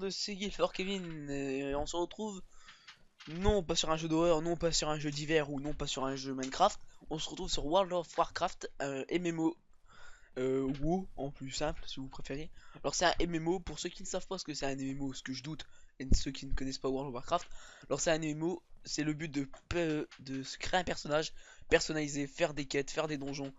monde, c'est Guilford Kevin et on se retrouve non pas sur un jeu d'horreur, non pas sur un jeu d'hiver ou non pas sur un jeu Minecraft. On se retrouve sur World of Warcraft, un MMO WoW en plus simple si vous préférez. Alors c'est un MMO, pour ceux qui ne savent pas ce que c'est un MMO, ce que je doute, et ceux qui ne connaissent pas World of Warcraft. Alors c'est un MMO, c'est le but de se créer un personnage, personnaliser, faire des quêtes, faire des donjons,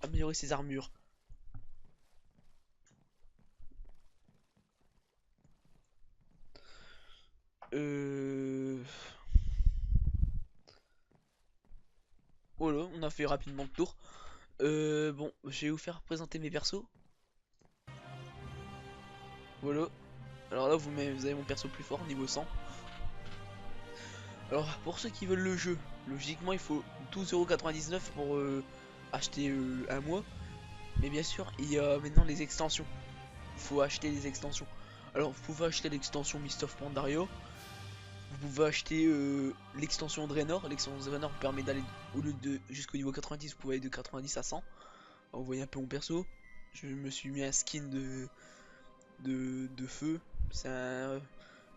améliorer ses armures. Euh... Voilà, on a fait rapidement le tour. Bon, je vais vous faire présenter mes persos. Voilà. Alors là, vous avez mon perso plus fort, niveau 100. Alors, pour ceux qui veulent le jeu, logiquement, il faut 12,99€ pour acheter un mois. Mais bien sûr, il y a maintenant les extensions. Il faut acheter les extensions. Alors, vous pouvez acheter l'extension Mist of Pandaria. Vous pouvez acheter l'extension Draenor. L'extension Draenor vous permet d'aller, au lieu de jusqu'au niveau 90, vous pouvez aller de 90 à 100. Alors, vous voyez un peu mon perso. Je me suis mis un skin de feu. C'est un...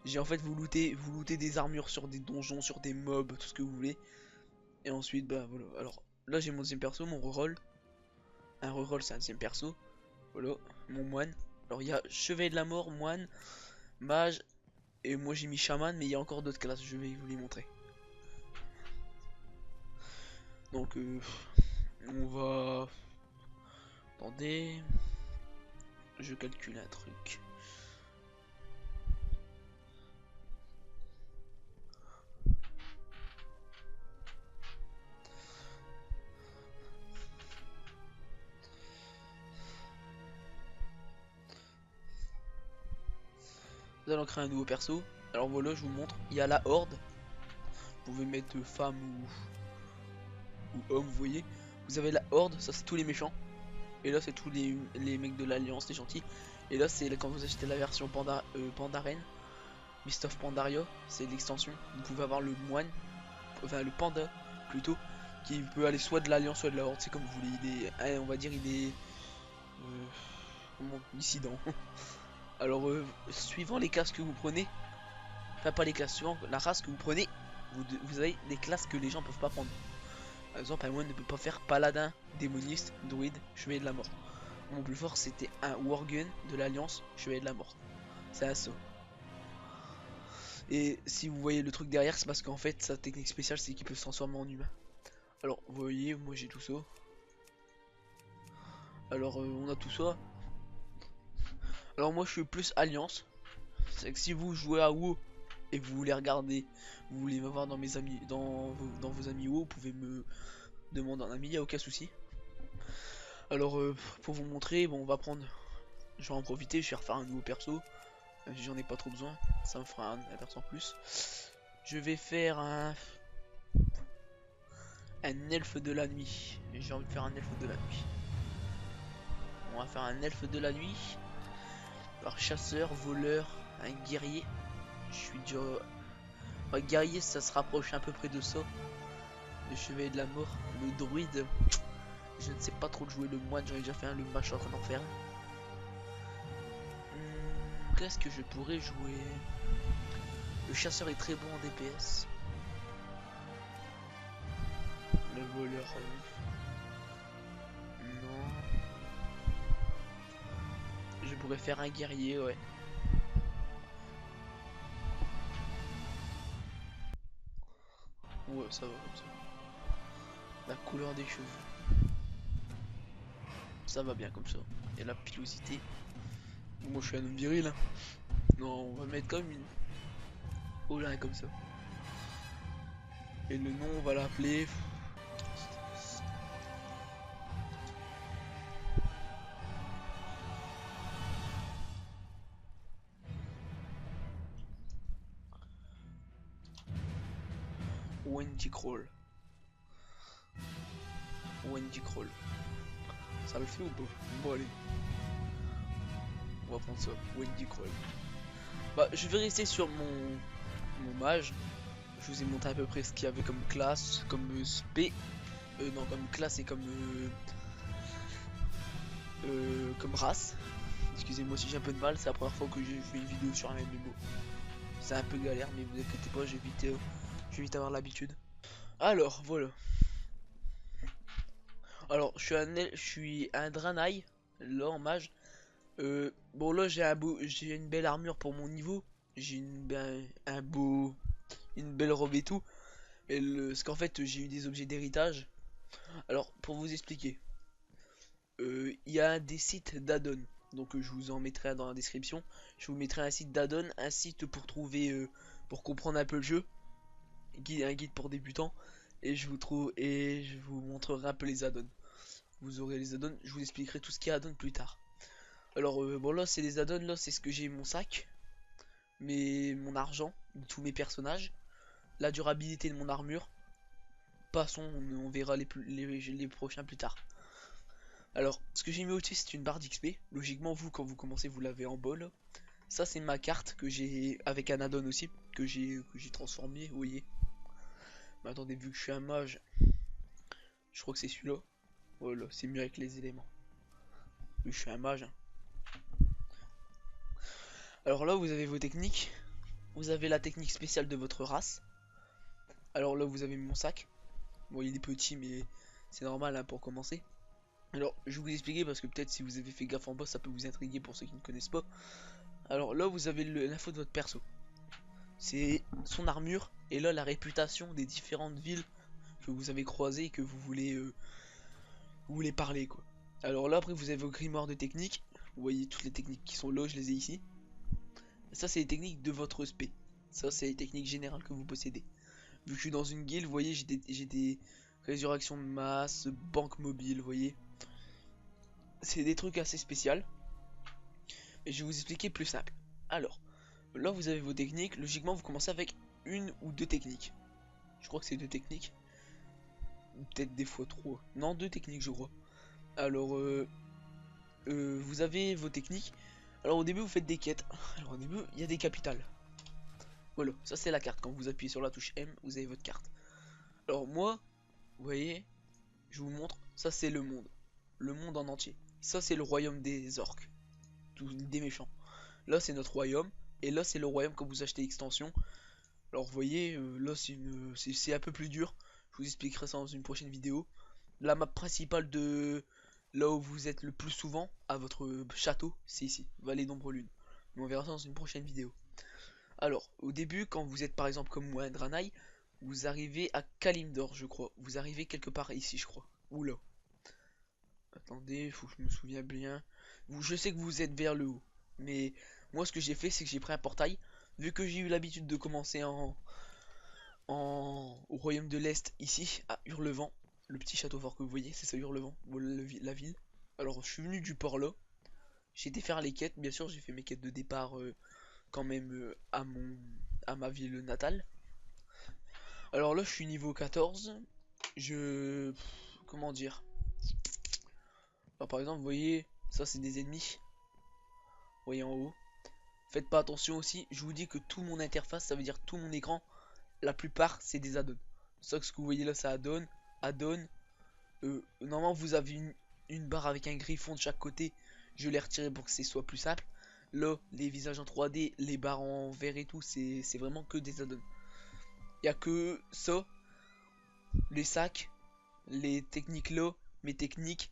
J'ai en fait vous lootez des armures sur des donjons, sur des mobs, tout ce que vous voulez. Et ensuite bah voilà. Alors là j'ai mon deuxième perso, mon reroll. Un reroll c'est un deuxième perso. Voilà, mon moine. Alors il y a chevalier de la mort, moine, mage. Et moi j'ai mis chaman, mais il y a encore d'autres classes, je vais vous les montrer. Donc on va... Attendez. Je calcule un truc. Nous allons créer un nouveau perso. Alors voilà, je vous montre. Il y a la horde. Vous pouvez mettre femme ou homme, vous voyez. Vous avez la horde, ça c'est tous les méchants. Et là c'est tous les mecs de l'alliance, les gentils. Et là c'est quand vous achetez la version Pandaren, Mist of Pandaria, c'est l'extension. Vous pouvez avoir le moine, enfin le panda plutôt, qui peut aller soit de l'alliance soit de la horde, c'est comme vous voulez. Il est, on va dire il est dissident. Alors suivant les classes que vous prenez, enfin pas les classes, suivant la race que vous prenez, vous avez des classes que les gens peuvent pas prendre. Par exemple, un moine ne peut pas faire paladin, démoniste, druide, chevalier de la mort. Mon plus fort c'était un worgen de l'alliance, chevalier de la mort. C'est un saut. Et si vous voyez le truc derrière, c'est parce qu'en fait sa technique spéciale c'est qu'il peut se transformer en humain. Alors vous voyez, moi j'ai tout ça. Alors on a tout ça. Alors moi je suis plus alliance. C'est que si vous jouez à WoW et vous voulez regarder, vous voulez me voir dans mes amis, dans vos amis WoW, vous pouvez me demander un ami, y a aucun souci. Alors pour vous montrer, bon on va prendre, je vais en profiter, je vais refaire un nouveau perso. J'en ai pas trop besoin, ça me fera un perso en plus. Je vais faire un elfe de la nuit. J'ai envie de faire un elfe de la nuit. On va faire un elfe de la nuit. Alors chasseur, voleur, un guerrier. Je suis déjà... guerrier ça se rapproche à peu près de ça. Le chevalier de la mort. Le druide. Je ne sais pas trop jouer le moine, j'en ai déjà fait un, le mage je suis en train d'en faire. Qu'est-ce que je pourrais jouer? Le chasseur est très bon en DPS. Le voleur. Non. Je pourrais faire un guerrier, ouais. Ouais, ça va comme ça. La couleur des cheveux. Ça va bien comme ça. Et la pilosité. Moi je suis un homme viril. Hein. Non, on va mettre comme une... Oh là, comme ça. Et le nom, on va l'appeler... Wendy Crawl. Wendy Crawl. Ça le fait ou pas? Bon allez. On va prendre ça. Wendy Crawl. Bah je vais rester sur mon mage. Je vous ai montré à peu près ce qu'il y avait comme classe, comme spé. Non comme classe et comme race. Excusez-moi si j'ai un peu de mal, c'est la première fois que je fais une vidéo sur un MMO. C'est un peu galère, mais vous inquiétez pas, je vais vite avoir l'habitude. Alors, voilà. Alors, je suis un Draenei, là en mage. Bon là j'ai une belle armure pour mon niveau. J'ai une belle robe et tout. Parce qu'en fait j'ai eu des objets d'héritage. Alors pour vous expliquer, il y a des sites d'addon. Donc je vous en mettrai un dans la description. Je vous mettrai un site d'addon, un site pour trouver, pour comprendre un peu le jeu, un guide pour débutants. Et je vous montrerai un peu les addons. Vous aurez les addons. Je vous expliquerai tout ce qu'il y a addon plus tard. Alors bon là c'est les addons, là c'est ce que j'ai mon sac, mon argent, tous mes personnages, la durabilité de mon armure. Passons, on verra les prochains plus tard. Alors ce que j'ai mis au-dessus c'est une barre d'XP. Logiquement vous quand vous commencez vous l'avez en bas là. Ça c'est ma carte que j'ai avec un addon aussi, que j'ai transformé, vous voyez. Mais attendez, vu que je suis un mage, je crois que c'est celui-là. Voilà, c'est mieux avec les éléments. Vu que je suis un mage, hein. Alors là vous avez vos techniques. Vous avez la technique spéciale de votre race. Alors là vous avez mon sac. Bon il est petit mais c'est normal hein, pour commencer. Alors je vais vous expliquer parce que peut-être si vous avez fait gaffe en bas ça peut vous intriguer pour ceux qui ne connaissent pas. Alors là vous avez l'info de votre perso. C'est son armure et là la réputation des différentes villes que vous avez croisées et que vous voulez parler quoi. Alors là après vous avez vos grimoires de techniques. Vous voyez toutes les techniques qui sont là, je les ai ici. Et ça c'est les techniques de votre spé. Ça c'est les techniques générales que vous possédez. Vu que je suis dans une guilde, vous voyez, j'ai des résurrections de masse, banque mobile, vous voyez. C'est des trucs assez spéciaux. Et je vais vous expliquer plus simple. Alors, là vous avez vos techniques. Logiquement, vous commencez avec une ou deux techniques. Je crois que c'est deux techniques. Peut-être des fois trois. Non, deux techniques, je crois. Alors, vous avez vos techniques. Alors, au début, vous faites des quêtes. Alors, au début, il y a des capitales. Voilà, ça c'est la carte. Quand vous appuyez sur la touche M, vous avez votre carte. Alors, moi, vous voyez, je vous montre. Ça, c'est le monde. Le monde en entier. Ça, c'est le royaume des orques. Des méchants. Là, c'est notre royaume. Et là, c'est le royaume quand vous achetez extension. Alors, vous voyez, là, c'est un peu plus dur. Je vous expliquerai ça dans une prochaine vidéo. La map principale de là où vous êtes le plus souvent à votre château, c'est ici, Vallée d'Ombre Lune. Mais on verra ça dans une prochaine vidéo. Alors, au début, quand vous êtes par exemple comme moi, Draenei, vous arrivez à Kalimdor, je crois. Vous arrivez quelque part ici, je crois. Ou là. Attendez, faut que je me souvienne bien. Je sais que vous êtes vers le haut. Mais moi, ce que j'ai fait, c'est que j'ai pris un portail. Vu que j'ai eu l'habitude de commencer au royaume de l'Est, ici, à Hurlevent. Le petit château fort que vous voyez, c'est ça Hurlevent, la ville. Alors, je suis venu du port là. J'ai été faire les quêtes. Bien sûr, j'ai fait mes quêtes de départ quand même à ma ville natale. Alors là, je suis niveau 14. Je... Comment dire? Alors, par exemple, vous voyez, ça c'est des ennemis. Vous voyez en haut. Faites pas attention aussi, je vous dis que tout mon interface, ça veut dire tout mon écran, la plupart c'est des add-ons. Ça que ce que vous voyez là, c'est add-on. Normalement vous avez une barre avec un griffon de chaque côté. Je l'ai retiré pour que ce soit plus simple. Là, les visages en 3D, les barres en vert et tout, c'est vraiment que des add-ons. Il y a que ça, les sacs, les techniques là, mes techniques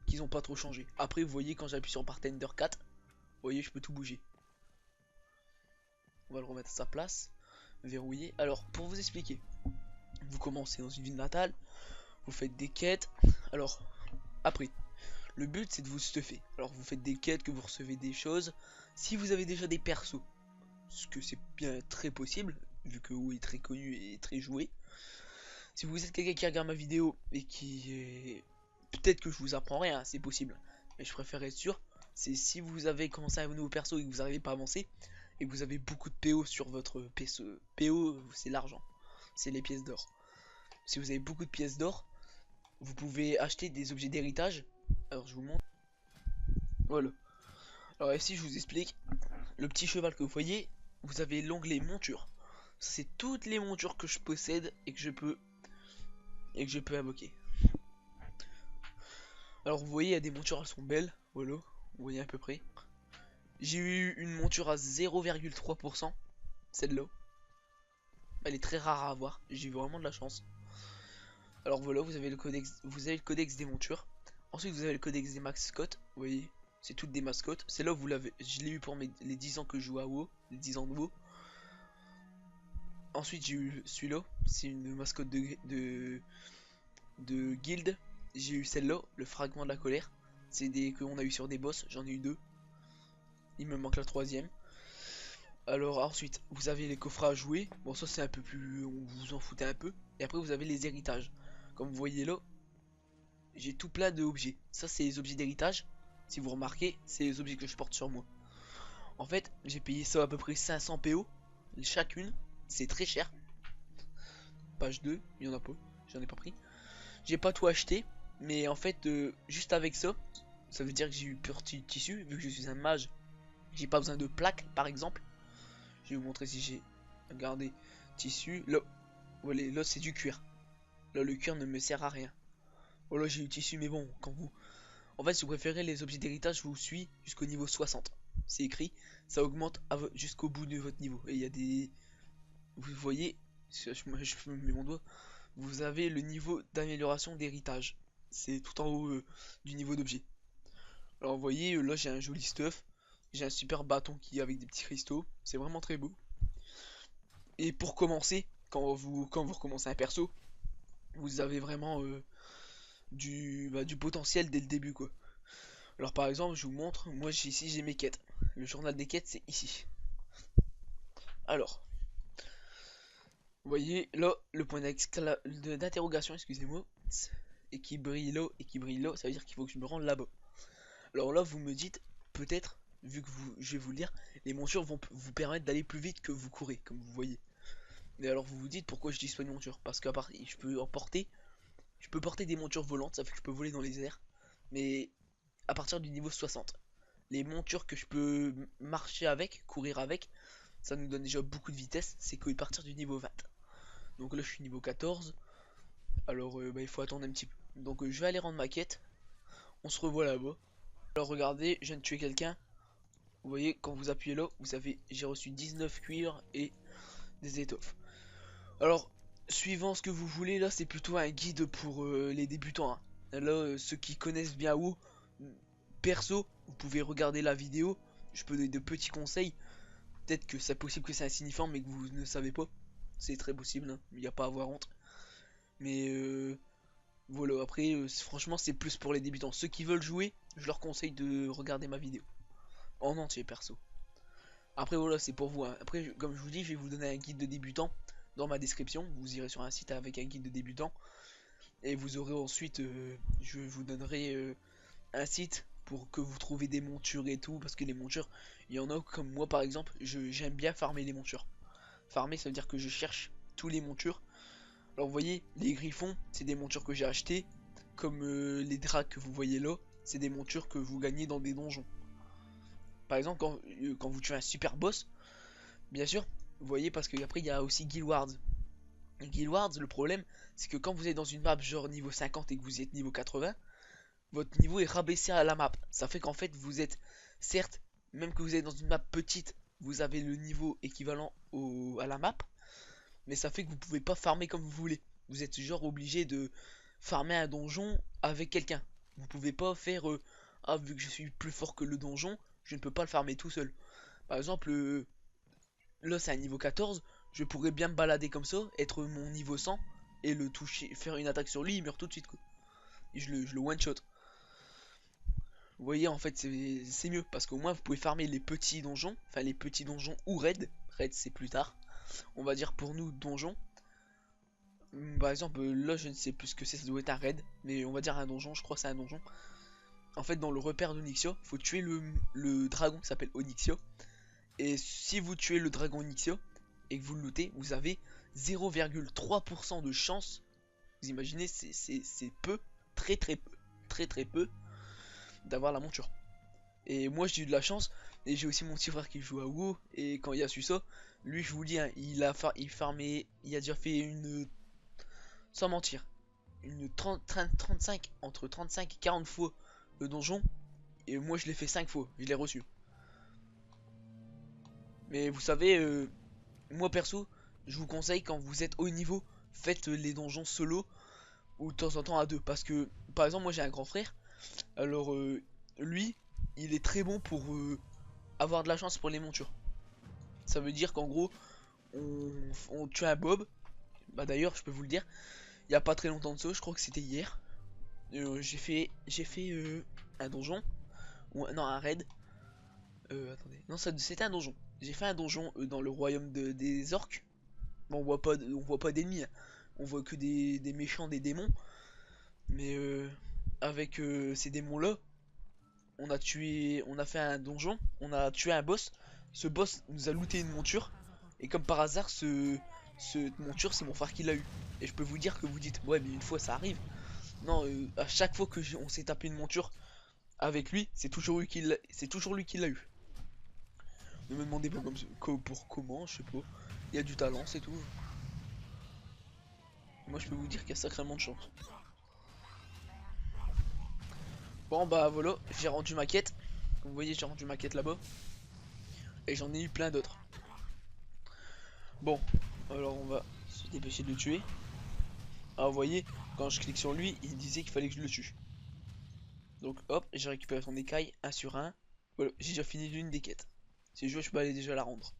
qui n'ont pas trop changé. Après, vous voyez, quand j'appuie sur Bartender 4, vous voyez, je peux tout bouger. On va le remettre à sa place. Verrouillé. Alors, pour vous expliquer, vous commencez dans une ville natale, vous faites des quêtes. Alors, après, le but c'est de vous stuffer. Alors, vous faites des quêtes, que vous recevez des choses. Si vous avez déjà des persos, ce que c'est bien très possible, vu que WoW est très connu et très joué. Si vous êtes quelqu'un qui regarde ma vidéo et qui est... Peut-être que je vous apprends rien, c'est possible. Mais je préfère être sûr. C'est si vous avez commencé un nouveau perso et que vous n'arrivez pas à avancer, et que vous avez beaucoup de PO sur votre PSE. PO, c'est l'argent. C'est les pièces d'or. Si vous avez beaucoup de pièces d'or, vous pouvez acheter des objets d'héritage. Alors je vous montre. Voilà. Alors ici je vous explique. Le petit cheval que vous voyez, vous avez l'onglet monture. C'est toutes les montures que je possède et que je peux invoquer. Alors vous voyez, il y a des montures, elles sont belles. Voilà. Vous voyez à peu près. J'ai eu une monture à 0,3%. Celle-là. Elle est très rare à avoir. J'ai eu vraiment de la chance. Alors voilà, vous avez le codex des montures. Ensuite, vous avez le codex des mascottes. Vous voyez, c'est toutes des mascottes. C'est là où vous l'avez. Je l'ai eu pour les 10 ans que je joue à WoW. Les 10 ans de WoW. Ensuite, j'ai eu celui-là. C'est une mascotte de guild. J'ai eu celle-là, le fragment de la colère. C'est des qu'on a eu sur des boss. J'en ai eu deux. Il me manque la troisième. Alors ensuite, vous avez les coffrets à jouer. Bon, ça c'est un peu plus. On vous en foutez un peu. Et après, vous avez les héritages. Comme vous voyez là, j'ai tout plein d'objets. Ça, c'est les objets d'héritage. Si vous remarquez, c'est les objets que je porte sur moi. En fait, j'ai payé ça à peu près 500 PO. Chacune. C'est très cher. Page 2, il y en a pas. J'en ai pas pris. J'ai pas tout acheté. Mais en fait, juste avec ça, ça veut dire que j'ai eu pur tissu. Vu que je suis un mage, j'ai pas besoin de plaques, par exemple. Je vais vous montrer si j'ai regardé tissu. Là, voilà, là c'est du cuir. Là, le cuir ne me sert à rien. Voilà, j'ai eu tissu, mais bon, quand vous. En fait, si vous préférez les objets d'héritage, je vous suis jusqu'au niveau 60. C'est écrit, ça augmente jusqu'au bout de votre niveau. Et il y a des. Vous voyez, je mets mon doigt. Vous avez le niveau d'amélioration d'héritage. C'est tout en haut du niveau d'objet. Alors, vous voyez, là j'ai un joli stuff. J'ai un super bâton qui est avec des petits cristaux. C'est vraiment très beau. Et pour commencer, quand vous recommencez un perso, vous avez vraiment du potentiel dès le début quoi. Alors par exemple, je vous montre, moi ici j'ai mes quêtes. Le journal des quêtes c'est ici. Alors, vous voyez là le point d'interrogation, excusez-moi, et qui brille là, ça veut dire qu'il faut que je me rende là-bas. Alors là vous me dites, peut-être, vu que je vais vous le dire, les montures vont vous permettre d'aller plus vite que vous courez, comme vous voyez. Et alors vous vous dites pourquoi je dis pas une monture, parce qu'à part je peux porter des montures volantes, ça fait que je peux voler dans les airs, mais à partir du niveau 60. Les montures que je peux marcher avec, courir avec, ça nous donne déjà beaucoup de vitesse, c'est qu'à partir du niveau 20. Donc là je suis niveau 14, alors il faut attendre un petit peu. Donc je vais aller rendre ma quête, on se revoit là-bas. Alors regardez, je viens de tuer quelqu'un. Vous voyez, quand vous appuyez là, j'ai reçu 19 cuivres et des étoffes. Alors, suivant ce que vous voulez, là c'est plutôt un guide pour les débutants, hein. Là, ceux qui connaissent bien WoW, perso, vous pouvez regarder la vidéo. Je peux donner de petits conseils. Peut-être que c'est possible que c'est insignifiant, mais que vous ne savez pas. C'est très possible, hein. Il n'y a pas à avoir honte. Mais voilà, après, franchement, c'est plus pour les débutants. Ceux qui veulent jouer, je leur conseille de regarder ma vidéo. En entier, perso. Après, voilà, c'est pour vous, hein. Après, comme je vous dis, je vais vous donner un guide de débutant dans ma description. Vous irez sur un site avec un guide de débutant. Et vous aurez ensuite, je vous donnerai un site pour que vous trouviez des montures et tout. Parce que les montures, il y en a comme moi par exemple, j'aime bien farmer les montures. Farmer, ça veut dire que je cherche tous les montures. Alors vous voyez, les griffons, c'est des montures que j'ai achetées. Comme les dracs que vous voyez là, c'est des montures que vous gagnez dans des donjons. Par exemple, quand vous tuez un super boss, bien sûr, vous voyez, parce qu'après il y a aussi Guildwards. Guildwards, le problème, c'est que quand vous êtes dans une map genre niveau 50 et que vous êtes niveau 80, votre niveau est rabaissé à la map. Ça fait qu'en fait, vous êtes, certes, même que vous êtes dans une map petite, vous avez le niveau équivalent à la map, mais ça fait que vous pouvez pas farmer comme vous voulez. Vous êtes genre obligé de farmer un donjon avec quelqu'un. Vous pouvez pas faire ah, vu que je suis plus fort que le donjon, je ne peux pas le farmer tout seul. Par exemple, là c'est un niveau 14, je pourrais bien me balader comme ça, être mon niveau 100 et le toucher, faire une attaque sur lui, il meurt tout de suite quoi. Et je le one shot. Vous voyez, en fait, c'est mieux parce qu'au moins vous pouvez farmer les petits donjons, enfin les petits donjons ou raids. Raid, c'est plus tard. On va dire pour nous donjons. Par exemple, là, je ne sais plus ce que c'est, ça doit être un raid, mais on va dire un donjon, je crois que c'est un donjon. En fait, dans le repère d'Onyxia, il faut tuer le dragon qui s'appelle Onyxia. Et si vous tuez le dragon Onyxia et que vous le lootez, vous avez 0,3% de chance. Vous imaginez, c'est peu, très peu d'avoir la monture. Et moi j'ai eu de la chance, et j'ai aussi mon petit frère qui joue à WoW, et quand il a su ça, lui je vous dis, hein, il farmé, il a déjà fait sans mentir, une 35, entre 35 et 40 fois le donjon, et moi je l'ai fait 5 fois, je l'ai reçu. Mais vous savez, moi perso, je vous conseille quand vous êtes haut niveau, faites les donjons solo ou de temps en temps à deux. Parce que, par exemple, moi j'ai un grand frère. Alors, lui, il est très bon pour avoir de la chance pour les montures. Ça veut dire qu'en gros, on tue un Bob. Bah d'ailleurs, je peux vous le dire, il y a pas très longtemps de ça, je crois que c'était hier. J'ai fait un donjon. Ou, non, un raid. Attendez. Non, c'était un donjon. J'ai fait un donjon dans le royaume des orques. Bon, on voit pas d'ennemis, hein. On voit que des méchants, des démons. Mais avec ces démons-là, on a fait un donjon, on a tué un boss. Ce boss nous a looté une monture. Et comme par hasard, cette monture, c'est mon frère qui l'a eu. Et je peux vous dire que vous dites, ouais, mais une fois ça arrive. Non, à chaque fois que on s'est tapé une monture avec lui, c'est toujours lui qui l'a eu. Ne me demandez pas pour comment, je sais pas. Il y a du talent, c'est tout. Moi, je peux vous dire qu'il y a sacrément de chance. Bon, bah voilà, j'ai rendu ma quête. Vous voyez, j'ai rendu ma quête là-bas. Et j'en ai eu plein d'autres. Bon, alors on va se dépêcher de le tuer. Ah, vous voyez, quand je clique sur lui, il disait qu'il fallait que je le tue. Donc hop, j'ai récupéré son écaille, 1 sur 1. Voilà, j'ai déjà fini l'une des quêtes. Si je veux, je peux aller déjà la rendre.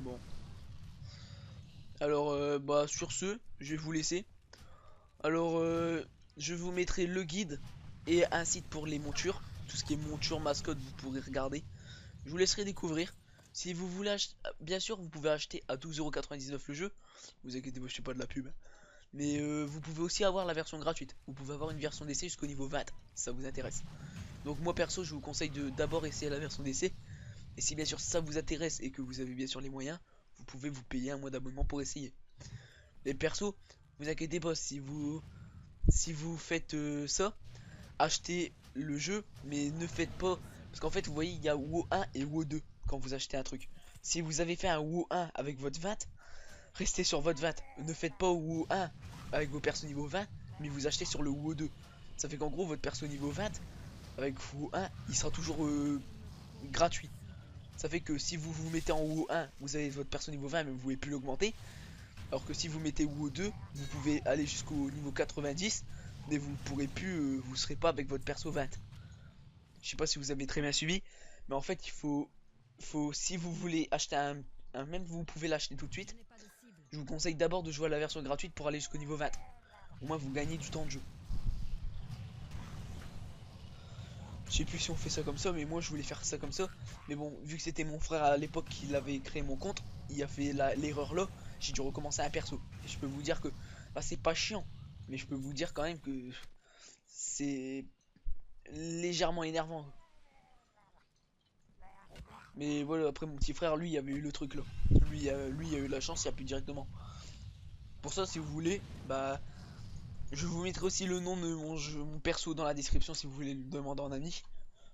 Bon. Alors, bah sur ce, je vais vous laisser. Alors, je vous mettrai le guide et un site pour les montures. Tout ce qui est monture, mascotte, vous pourrez regarder. Je vous laisserai découvrir. Si vous voulez acheter, bien sûr, vous pouvez acheter à 12,99€ le jeu. Vous inquiétez pas, je fais pas de la pub. Mais vous pouvez aussi avoir la version gratuite. Vous pouvez avoir une version d'essai jusqu'au niveau 20, si ça vous intéresse. Donc moi perso, je vous conseille de d'abord essayer la version d'essai. Et si bien sûr ça vous intéresse et que vous avez bien sûr les moyens, vous pouvez vous payer un mois d'abonnement pour essayer. Mais perso, vous inquiétez pas, si vous faites ça, achetez le jeu, mais ne faites pas. Parce qu'en fait, vous voyez, il y a WoW 1 et WoW 2 quand vous achetez un truc. Si vous avez fait un WoW 1 avec votre 20, restez sur votre 20. Ne faites pas WoW 1 avec vos persos niveau 20, mais vous achetez sur le WoW 2. Ça fait qu'en gros, votre perso niveau 20, avec WoW 1, il sera toujours gratuit. Ça fait que si vous vous mettez en WoW 1, vous avez votre perso niveau 20, mais vous pouvez plus l'augmenter. Alors que si vous mettez WoW 2, vous pouvez aller jusqu'au niveau 90, mais vous ne pourrez plus, vous serez pas avec votre perso 20. Je sais pas si vous avez très bien suivi, mais en fait il faut si vous voulez acheter même vous pouvez l'acheter tout de suite. Je vous conseille d'abord de jouer à la version gratuite pour aller jusqu'au niveau 20. Au moins vous gagnez du temps de jeu. Je sais plus si on fait ça comme ça, mais moi je voulais faire ça comme ça. Mais bon, vu que c'était mon frère à l'époque qui avait créé mon compte, il a fait l'erreur là, j'ai dû recommencer un perso. Et je peux vous dire que bah, c'est pas chiant, mais je peux vous dire quand même que c'est légèrement énervant. Mais voilà, après mon petit frère, lui, il avait eu le truc là. Lui, il a eu la chance, il a pu directement. Pour ça, si vous voulez, bah, je vous mettrai aussi le nom de mon perso dans la description si vous voulez le demander en ami.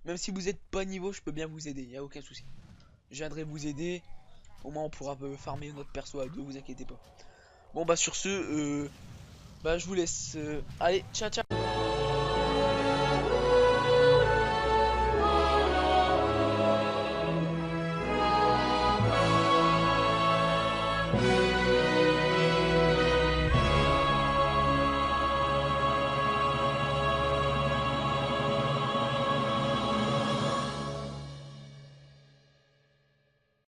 Même si vous êtes pas niveau, je peux bien vous aider, y a aucun souci. Je viendrai vous aider. Au moins, on pourra farmer notre perso à deux, vous inquiétez pas. Bon, bah, sur ce, bah, je vous laisse. Allez, ciao, ciao.